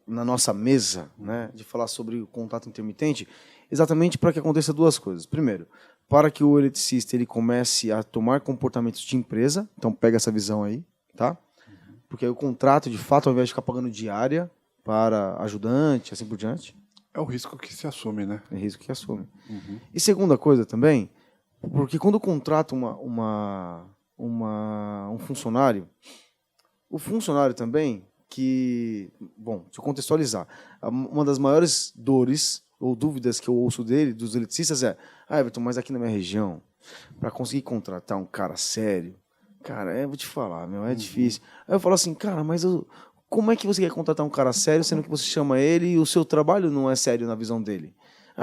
na nossa mesa, né, de falar sobre o contrato intermitente, exatamente para que aconteça 2 coisas. Primeiro, para que o eletricista ele comece a tomar comportamentos de empresa. Então pega essa visão aí, tá? Porque aí o contrato, de fato, ao invés de ficar pagando diária para ajudante, assim por diante. É o risco que se assume, né? É risco que assume. E segunda coisa também, porque quando contrata um funcionário, o funcionário também que... Bom, deixa eu contextualizar. Uma das maiores dores ou dúvidas que eu ouço dos eletricistas Everton, mas aqui na minha região, para conseguir contratar um cara sério, cara, vou te falar, é difícil. Aí eu falo assim, cara, mas como é que você quer contratar um cara sério, sendo que você chama ele e o seu trabalho não é sério na visão dele?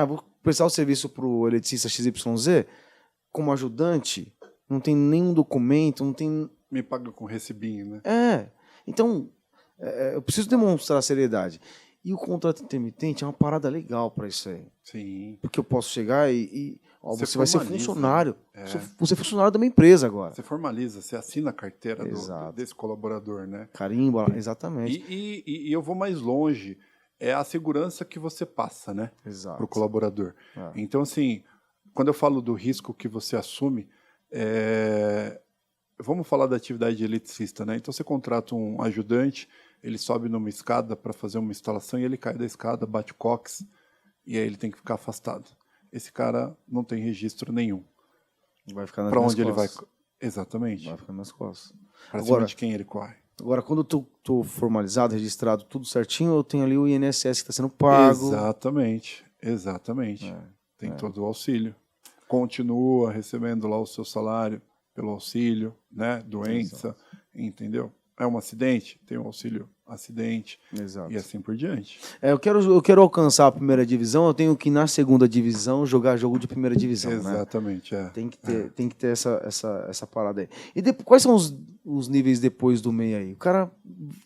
Vou prestar o serviço para o eletricista XYZ, como ajudante, não tem nenhum documento, não tem... Me paga com recibinho, né? Então, eu preciso demonstrar seriedade. E o contrato intermitente é uma parada legal para isso aí. Sim. Porque eu posso chegar você vai ser funcionário. Você é funcionário da minha empresa agora. Você formaliza, você assina a carteira desse colaborador, né? Carimba, exatamente. E eu vou mais longe. É a segurança que você passa, né? Exato. Para o colaborador. Então, assim, quando eu falo do risco que você assume, vamos falar da atividade de eletricista, né? Então, você contrata um ajudante, ele sobe numa escada para fazer uma instalação e ele cai da escada, bate o cóccix e aí ele tem que ficar afastado. Esse cara não tem registro nenhum. Vai ficar nas para onde ele vai? Exatamente. Vai ficar nas costas. Para Agora, cima de quem ele corre. Agora, quando eu tô formalizado, registrado, tudo certinho, eu tenho ali o INSS que está sendo pago. Exatamente. Tem todo o auxílio. Continua recebendo lá o seu salário pelo auxílio, né? Doença, entendeu? É um acidente, tem um auxílio acidente. Exato. E assim por diante. Eu quero alcançar a primeira divisão, eu tenho que ir na segunda divisão jogar jogo de primeira divisão. Exatamente, né? Tem que ter essa parada aí. E depois, quais são os níveis depois do MEI aí? O cara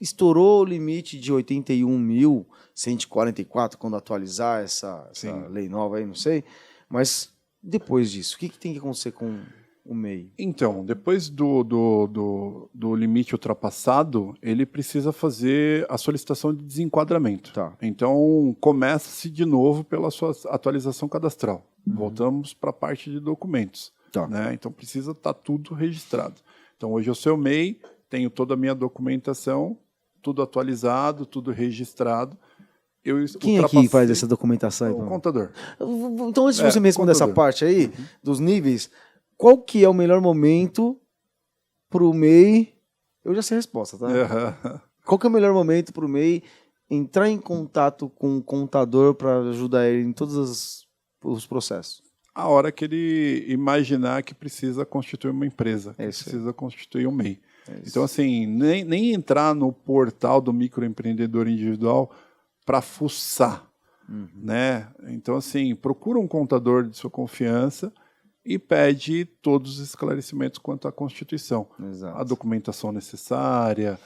estourou o limite de 81.144 quando atualizar essa lei nova aí, não sei. Mas depois disso, o que tem que acontecer com o MEI? Então, depois do limite ultrapassado, ele precisa fazer a solicitação de desenquadramento. Tá. Então, começa-se de novo pela sua atualização cadastral. Voltamos para a parte de documentos. Tá. Né? Então, precisa estar tudo registrado. Então, hoje eu sou o MEI, tenho toda a minha documentação, tudo atualizado, tudo registrado. Quem é que faz essa documentação aí? O contador. Então, antes de você me responder essa parte aí, dos níveis, qual que é o melhor momento para o MEI? Eu já sei a resposta, tá? Qual que é o melhor momento para o MEI entrar em contato com o contador para ajudar ele em todos os processos? A hora que ele imaginar que precisa constituir uma empresa, que precisa constituir um MEI. Então, assim, nem entrar no portal do microempreendedor individual para fuçar, né? Então, assim, procura um contador de sua confiança e pede todos os esclarecimentos quanto à Constituição. Exato. A documentação necessária,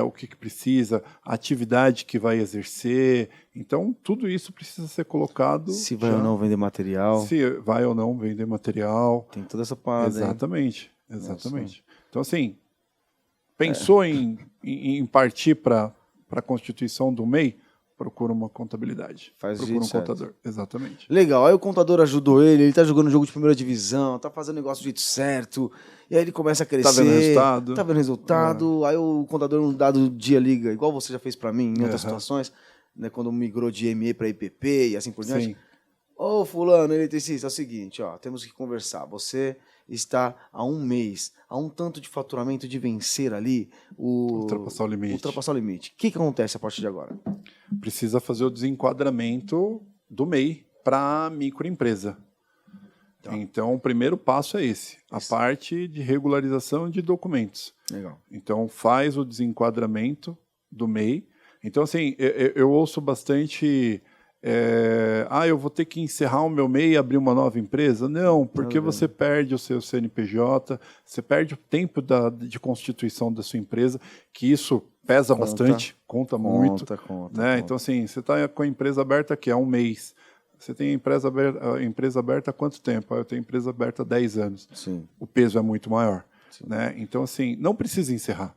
o que precisa, a atividade que vai exercer. Então, tudo isso precisa ser colocado. Se vai ou não vender material. Se vai ou não vender material. Tem toda essa parada. Exatamente. Então, assim, pensou em partir para a constituição do MEI? Procura uma contabilidade. Procura um contador. Exatamente. Legal. Aí o contador ajudou ele tá jogando jogo de primeira divisão, tá fazendo o negócio do jeito certo, e aí ele começa a crescer. Tá vendo resultado. Aí o contador, um dado dia, liga, igual você já fez para mim em outras situações, né, quando migrou de ME para IPP e assim por diante. Ô, fulano, eletricista, é o seguinte, ó, temos que conversar. Você está há um mês, há um tanto de faturamento de vencer ali ultrapassar o limite. O que acontece a partir de agora? Precisa fazer o desenquadramento do MEI para a microempresa. Tá. Então, o primeiro passo é esse, a parte de regularização de documentos. Legal. Então, faz o desenquadramento do MEI. Então, assim, eu ouço bastante... eu vou ter que encerrar o meu MEI e abrir uma nova empresa? Não, porque você perde o seu CNPJ, você perde o tempo de constituição da sua empresa, que isso pesa bastante, conta muito. Né? Então, assim, você está com a empresa aberta aqui há um mês. Você tem a empresa aberta há quanto tempo? Eu tenho a empresa aberta há 10 anos. Sim. O peso é muito maior. Né? Então, assim, não precisa encerrar.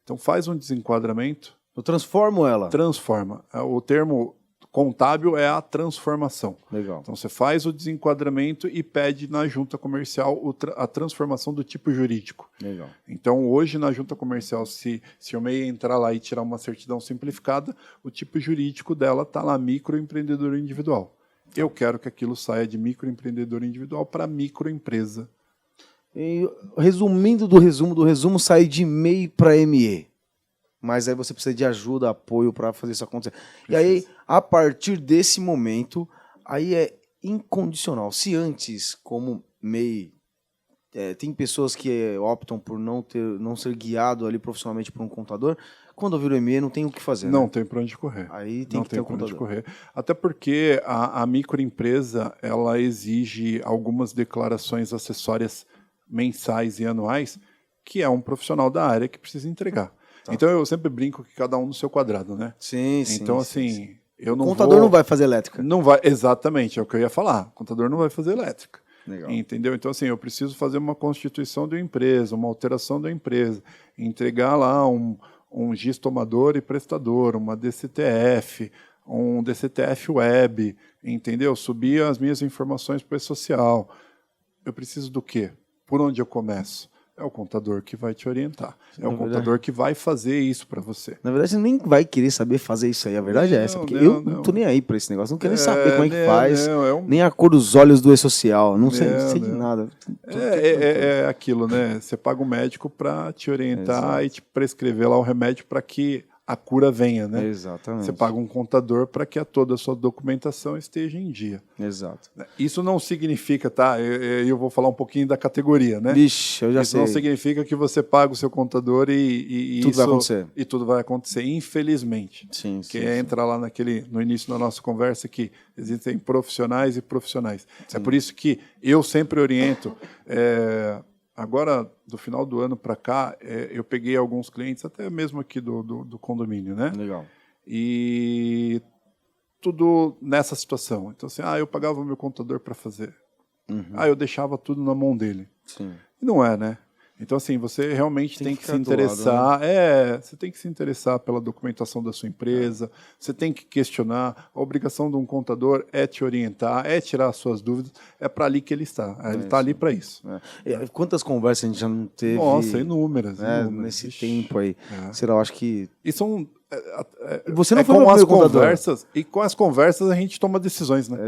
Então, faz um desenquadramento. Eu transformo ela. Transforma. O termo contábil é a transformação. Legal. Então, você faz o desenquadramento e pede na junta comercial a transformação do tipo jurídico. Legal. Então, hoje, na junta comercial, se o MEI entrar lá e tirar uma certidão simplificada, o tipo jurídico dela está lá, microempreendedor individual. Eu quero que aquilo saia de microempreendedor individual para microempresa. E, resumindo do resumo, sai de MEI para ME. Mas aí você precisa de ajuda, apoio para fazer isso acontecer. Precisa. E aí, a partir desse momento, aí é incondicional. Se antes, como MEI, tem pessoas que optam por não ser guiado ali profissionalmente por um contador, quando eu viro ME não tem o que fazer. Não né? tem para onde correr. Aí tem que ter um contador. Até porque a microempresa ela exige algumas declarações acessórias mensais e anuais, que é um profissional da área que precisa entregar. Tá. Então eu sempre brinco que cada um no seu quadrado, né? Sim. Então, assim, eu não vou... O contador não vai fazer elétrica. Não vai, exatamente, é o que eu ia falar. O contador não vai fazer elétrica. Legal. Entendeu? Então, assim, eu preciso fazer uma constituição de uma empresa, uma alteração da empresa, entregar lá um GIS tomador e prestador, uma DCTF, um DCTF web, entendeu? Subir as minhas informações para o e-social. Eu preciso do quê? Por onde eu começo? É o contador que vai te orientar. É o contador que vai fazer isso para você. Na verdade, você nem vai querer saber fazer isso aí. A verdade é essa. Porque eu não tô nem aí pra esse negócio. Não quero nem saber como é que faz. Nem a cor dos olhos do E-Social. Não sei de nada. É aquilo, né? Você paga um médico para te orientar e te prescrever lá o remédio para que a cura venha, né? Exatamente. Você paga um contador para que toda a sua documentação esteja em dia. Exato. Isso não significa, tá? Eu vou falar um pouquinho da categoria, né? Vixe, eu já sei. Isso não significa que você paga o seu contador e tudo isso, vai acontecer. E tudo vai acontecer, infelizmente. Sim, que entra lá no início da nossa conversa que existem profissionais e profissionais. Sim. É por isso que eu sempre oriento. Agora, do final do ano para cá, eu peguei alguns clientes, até mesmo aqui do condomínio, né? Legal. E tudo nessa situação. Então, assim, eu pagava o meu contador para fazer. Uhum. Eu deixava tudo na mão dele. Sim. E não é, né? Então, assim, você realmente tem que se interessar. Lado, né? Você tem que se interessar pela documentação da sua empresa, você tem que questionar. A obrigação de um contador é te orientar, é tirar as suas dúvidas. É para ali que ele está. Ele está ali para isso. Quantas conversas a gente já não teve? Nossa, inúmeras. Nesse tempo aí. Sei lá, eu acho que... E são... Você não foi com as conversas e com as conversas a gente toma decisões, né?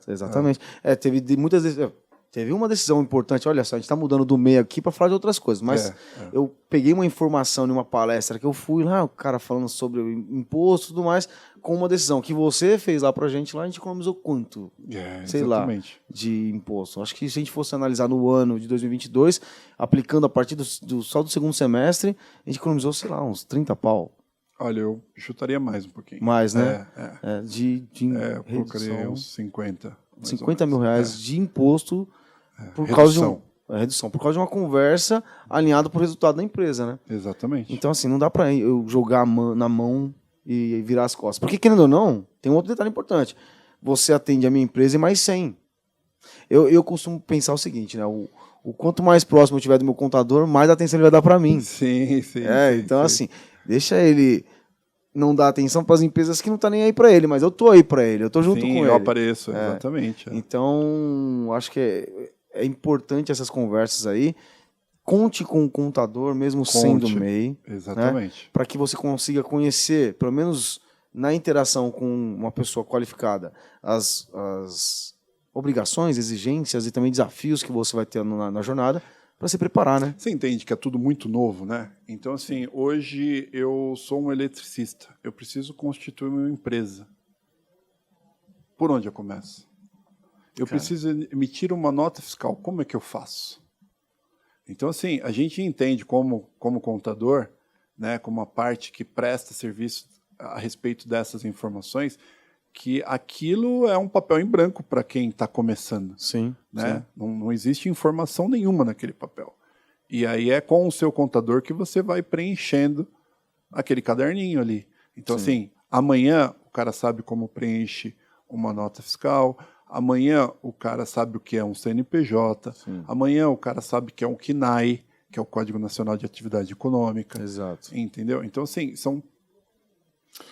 Exatamente. Teve muitas vezes... Teve uma decisão importante, olha só, a gente está mudando do meio aqui para falar de outras coisas, mas eu peguei uma informação em uma palestra que eu fui lá, o cara falando sobre o imposto e tudo mais, com uma decisão que você fez lá para a gente economizou quanto? Sei exatamente. Lá, de imposto. Acho que se a gente fosse analisar no ano de 2022, aplicando a partir só do segundo semestre, a gente economizou, sei lá, uns 30 pau. Olha, eu chutaria mais um pouquinho. Mais, né? Eu colocaria uns 50. 50 mil reais de imposto por causa de redução, por causa de uma conversa alinhada para o resultado da empresa, né? Exatamente. Então, assim, não dá para eu jogar na mão e virar as costas. Porque, querendo ou não, tem um outro detalhe importante. Você atende a minha empresa e mais 100. Eu costumo pensar o seguinte, né? O quanto mais próximo eu tiver do meu contador, mais atenção ele vai dar para mim. Sim. Então, assim, deixa ele não dar atenção para as empresas que não tá nem aí para ele, mas eu tô aí para ele, eu tô junto com ele. Eu apareço, exatamente. Então, acho que é importante essas conversas aí. Conte com o contador, mesmo sendo MEI. Exatamente. Né? Para que você consiga conhecer, pelo menos na interação com uma pessoa qualificada, as obrigações, exigências e também desafios que você vai ter na jornada, para se preparar, né? Você entende que é tudo muito novo, né? Então, assim, hoje eu sou um eletricista. Eu preciso constituir uma empresa. Por onde eu começo? Eu preciso emitir uma nota fiscal. Como é que eu faço? Então, assim, a gente entende como contador, né, como uma parte que presta serviço a respeito dessas informações, que aquilo é um papel em branco para quem está começando. Sim. Né? Sim. Não existe informação nenhuma naquele papel. E aí é com o seu contador que você vai preenchendo aquele caderninho ali. Então, assim, amanhã o cara sabe como preenche uma nota fiscal, amanhã o cara sabe o que é um CNPJ, amanhã o cara sabe que é um CNAE, que é o Código Nacional de Atividade Econômica. Exato. Entendeu? Então, assim, são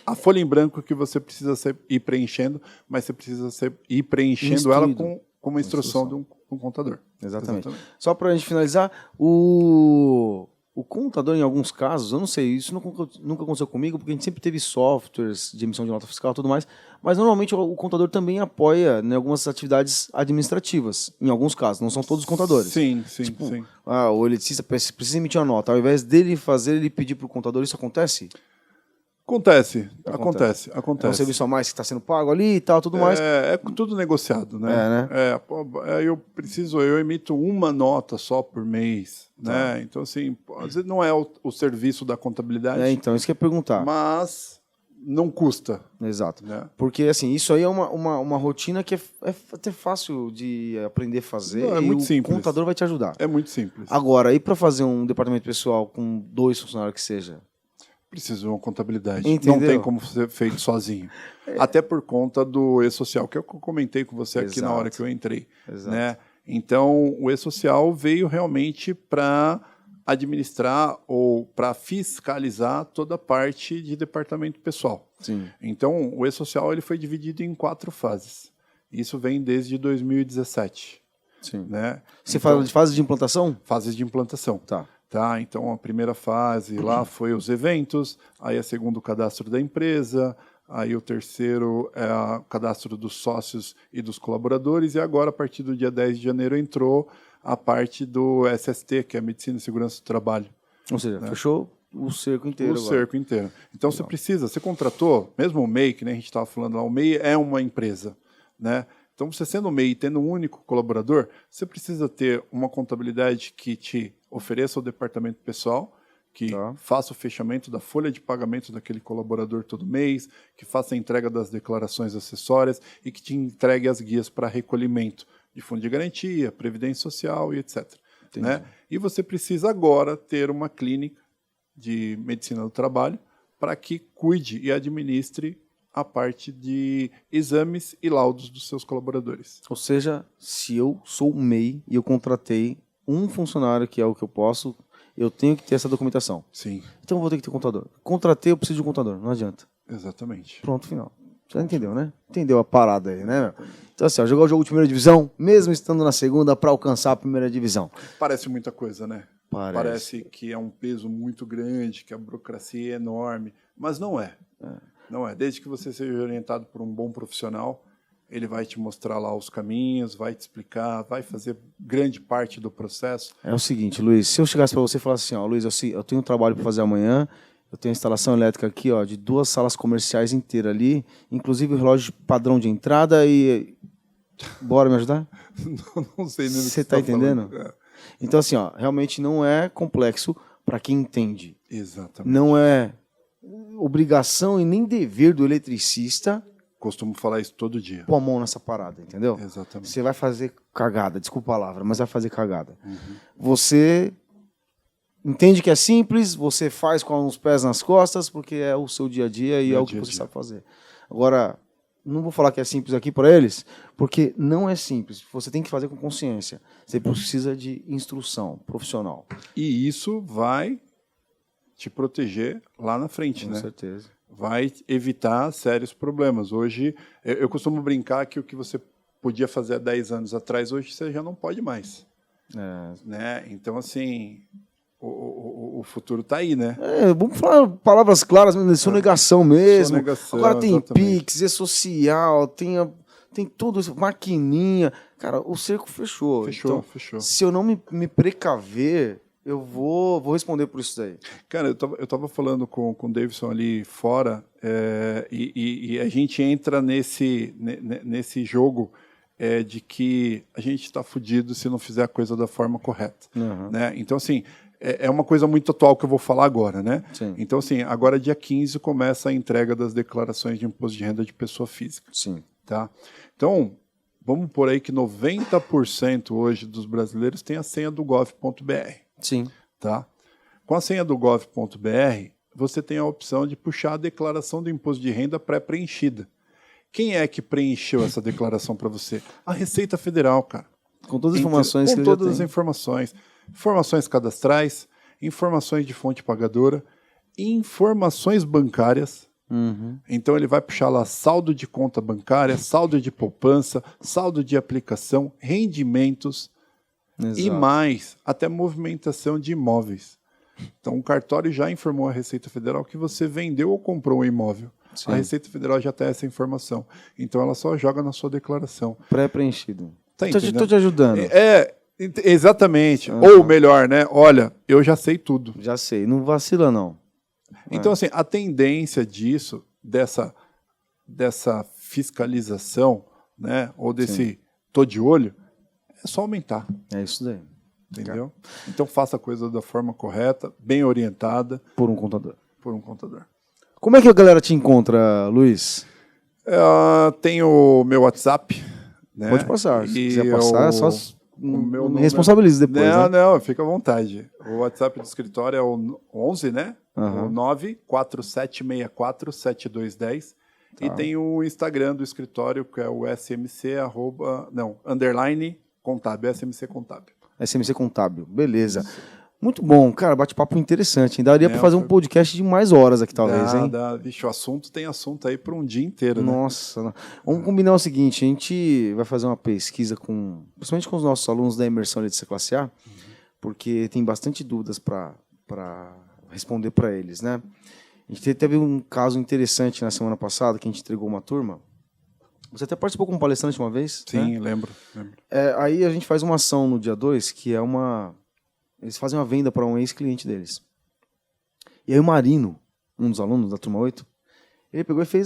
a folha em branco que você precisa ir preenchendo, mas você precisa ir preenchendo ela com uma instrução de um contador. Exatamente. Só para a gente finalizar, o contador, em alguns casos, eu não sei, isso nunca aconteceu comigo, porque a gente sempre teve softwares de emissão de nota fiscal e tudo mais, mas normalmente o contador também apoia, né, algumas atividades administrativas, em alguns casos, não são todos os contadores. Sim. O eletricista precisa emitir uma nota, ao invés dele fazer, ele pedir para o contador, isso acontece? Acontece. É um serviço a mais que está sendo pago ali e tal, tudo mais. É tudo negociado, né? Eu emito uma nota só por mês, né? Então, assim, às vezes não é o serviço da contabilidade. Então, isso que eu ia perguntar. Mas não custa. Exato. Né? Porque, assim, isso aí é uma rotina que é até fácil de aprender a fazer. Não, é muito simples. O contador vai te ajudar. É muito simples. Agora, e para fazer um departamento pessoal com 2 funcionários que seja? Precisa de uma contabilidade. Entendeu? Não tem como ser feito sozinho. Até por conta do E-Social, que eu comentei com você aqui na hora que eu entrei. Né? Então, o E-Social veio realmente para administrar ou para fiscalizar toda a parte de departamento pessoal. Sim. Então, o E-Social ele foi dividido em 4 fases. Isso vem desde 2017. Sim. Né? Você fala de fase de implantação? Fases de implantação. Tá. Então, a primeira fase lá foi os eventos, aí a segunda o cadastro da empresa, aí o terceiro é o cadastro dos sócios e dos colaboradores, e agora, a partir do dia 10 de janeiro, entrou a parte do SST, que é a Medicina e Segurança do Trabalho. Ou seja, fechou o cerco inteiro. Cerco inteiro. Então, você contratou, mesmo o MEI, que nem a gente estava falando lá, o MEI é uma empresa, né? Então, você sendo MEI e tendo um único colaborador, você precisa ter uma contabilidade que te ofereça o departamento pessoal, que faça o fechamento da folha de pagamento daquele colaborador todo mês, que faça a entrega das declarações acessórias e que te entregue as guias para recolhimento de fundo de garantia, previdência social e etc. Né? E você precisa agora ter uma clínica de medicina do trabalho para que cuide e administre a parte de exames e laudos dos seus colaboradores. Ou seja, se eu sou o MEI e eu contratei um funcionário, que é o que eu posso, eu tenho que ter essa documentação. Sim. Então eu vou ter que ter contador. Contratei, eu preciso de um contador, não adianta. Exatamente. Pronto, final. Você entendeu, né? Entendeu a parada aí, né? Então assim, jogar o jogo de primeira divisão, mesmo estando na segunda, para alcançar a primeira divisão. Parece muita coisa, né? Parece que é um peso muito grande, que a burocracia é enorme, mas não é. Não é. Desde que você seja orientado por um bom profissional, ele vai te mostrar lá os caminhos, vai te explicar, vai fazer grande parte do processo. É o seguinte, Luiz, se eu chegasse para você e falasse assim, ó, Luiz, eu tenho um trabalho para fazer amanhã, eu tenho a instalação elétrica aqui, ó, de 2 salas comerciais inteiras ali, inclusive o relógio padrão de entrada e... Bora me ajudar? Não sei nem o que você está entendendo? Falando. Então, assim, ó, realmente não é complexo para quem entende. Exatamente. Não é obrigação e nem dever do eletricista. Costumo falar isso todo dia. Pôr a mão nessa parada, entendeu? Exatamente. Você vai fazer cagada, desculpa a palavra, mas vai fazer cagada. Você entende que é simples, você faz com os pés nas costas, porque é o seu dia a dia e é o que você sabe fazer. Agora, não vou falar que é simples aqui para eles, porque não é simples. Você tem que fazer com consciência. Você precisa de instrução profissional. E isso vai te proteger lá na frente, né? Com certeza. Vai evitar sérios problemas. Hoje, eu costumo brincar que o que você podia fazer há 10 anos atrás, hoje você já não pode mais. Né? Então, assim, o futuro está aí, né? Vamos falar palavras claras, sonegação mesmo. Sonegação, agora tem exatamente. Pix, é social, tem tudo isso, maquininha. Cara, o cerco fechou. Fechou. Se eu não me precaver, eu vou responder por isso daí. Cara, eu tava falando com o Davidson ali fora, e a gente entra nesse jogo de que a gente está fudido se não fizer a coisa da forma correta. Né? Então, assim, é uma coisa muito atual que eu vou falar agora, né? Sim. Então, assim, agora dia 15 começa a entrega das declarações de imposto de renda de pessoa física. Sim. Tá? Então, vamos por aí que 90% hoje dos brasileiros tem a senha do gov.br. Sim. Tá? Com a senha do gov.br, você tem a opção de puxar a declaração do imposto de renda pré-preenchida. Quem é que preencheu essa declaração para você? A Receita Federal, cara. Com todas as informações Com todas as informações. Informações cadastrais, informações de fonte pagadora, informações bancárias. Então ele vai puxar lá saldo de conta bancária, saldo de poupança, saldo de aplicação, rendimentos. Exato. E mais, até movimentação de imóveis. Então o cartório já informou a Receita Federal que você vendeu ou comprou um imóvel. Sim. A Receita Federal já tem essa informação. Então ela só joga na sua declaração. Pré-preenchido. Tá Estou te ajudando. Exatamente. Ou melhor, né? Olha, eu já sei tudo. Já sei. Não vacila, não. Então, assim, a tendência disso, dessa fiscalização, né? Ou desse tô de olho, é só aumentar. É isso daí. Entendeu? Então faça a coisa da forma correta, bem orientada. Por um contador. Como é que a galera te encontra, Luiz? Tem o meu WhatsApp. Né? Pode passar. Se quiser passar, é só me responsabilize depois. Não, fica à vontade. O WhatsApp do escritório é o 11, né? O 947647210. E tem o Instagram do escritório, que é o SMC _contábil, SMC Contábil. SMC Contábil, beleza. Muito bom, cara, bate-papo interessante. Hein? Daria pra fazer um podcast de mais horas aqui, talvez, hein? Vixe, tem assunto aí por um dia inteiro, né? Nossa, vamos combinar o seguinte, a gente vai fazer uma pesquisa principalmente com os nossos alunos da imersão Letícia Classe A, porque tem bastante dúvidas para responder para eles, né? A gente teve um caso interessante na semana passada, que a gente entregou uma turma. Você até participou como palestrante uma vez? Sim, né? lembro. Aí a gente faz uma ação no dia 2, que é eles fazem uma venda para um ex-cliente deles. E aí o Marino, um dos alunos da turma 8, ele pegou e fez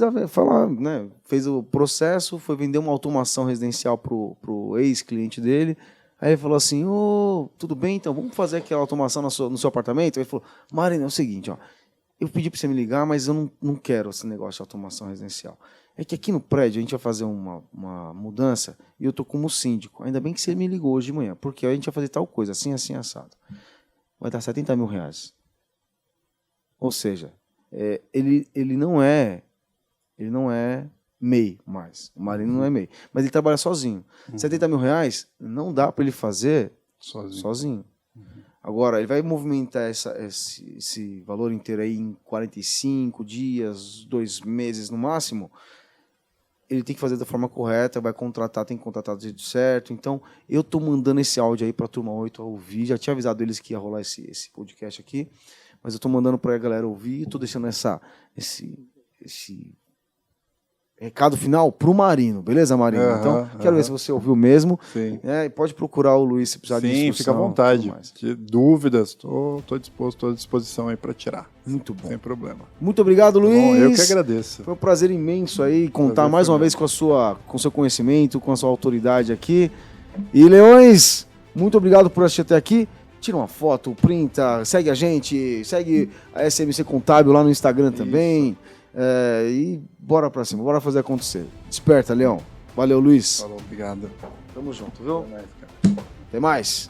o processo, foi vender uma automação residencial pro ex-cliente dele. Aí ele falou assim, tudo bem, então vamos fazer aquela automação no seu apartamento? Aí ele falou, Marino, é o seguinte, ó, eu pedi para você me ligar, mas eu não quero esse negócio de automação residencial. É que aqui no prédio a gente vai fazer uma mudança e eu tô como síndico. Ainda bem que você me ligou hoje de manhã, porque a gente vai fazer tal coisa, assim, assim, assado. Vai dar R$70 mil. Ou seja, ele não é MEI mais. O Marino não é MEI. Mas ele trabalha sozinho. R$70 mil não dá para ele fazer sozinho. Agora, ele vai movimentar esse valor inteiro aí em 45 dias, 2 meses no máximo. Ele tem que fazer da forma correta, tem que contratar do jeito certo. Então, eu estou mandando esse áudio aí para a turma 8 ouvir. Já tinha avisado eles que ia rolar esse podcast aqui, mas eu estou mandando para a galera ouvir. Estou deixando esse recado final pro Marino, beleza, Marino? Então, quero ver se você ouviu mesmo. Sim. E pode procurar o Luiz se precisar de discussão. Sim, fica à vontade. De dúvidas, estou à disposição aí para tirar. Muito bom. Sem problema. Muito obrigado, Luiz. Bom, eu que agradeço. Foi um prazer imenso aí contar mais uma vez com o seu conhecimento, com a sua autoridade aqui. E, Leões, muito obrigado por assistir até aqui. Tira uma foto, printa, segue a gente, segue a SMC Contábil lá no Instagram também. E bora pra cima, bora fazer acontecer. Desperta, Leão. Valeu, Luiz. Falou, obrigado. Tamo junto, viu? Até mais, cara. Até mais.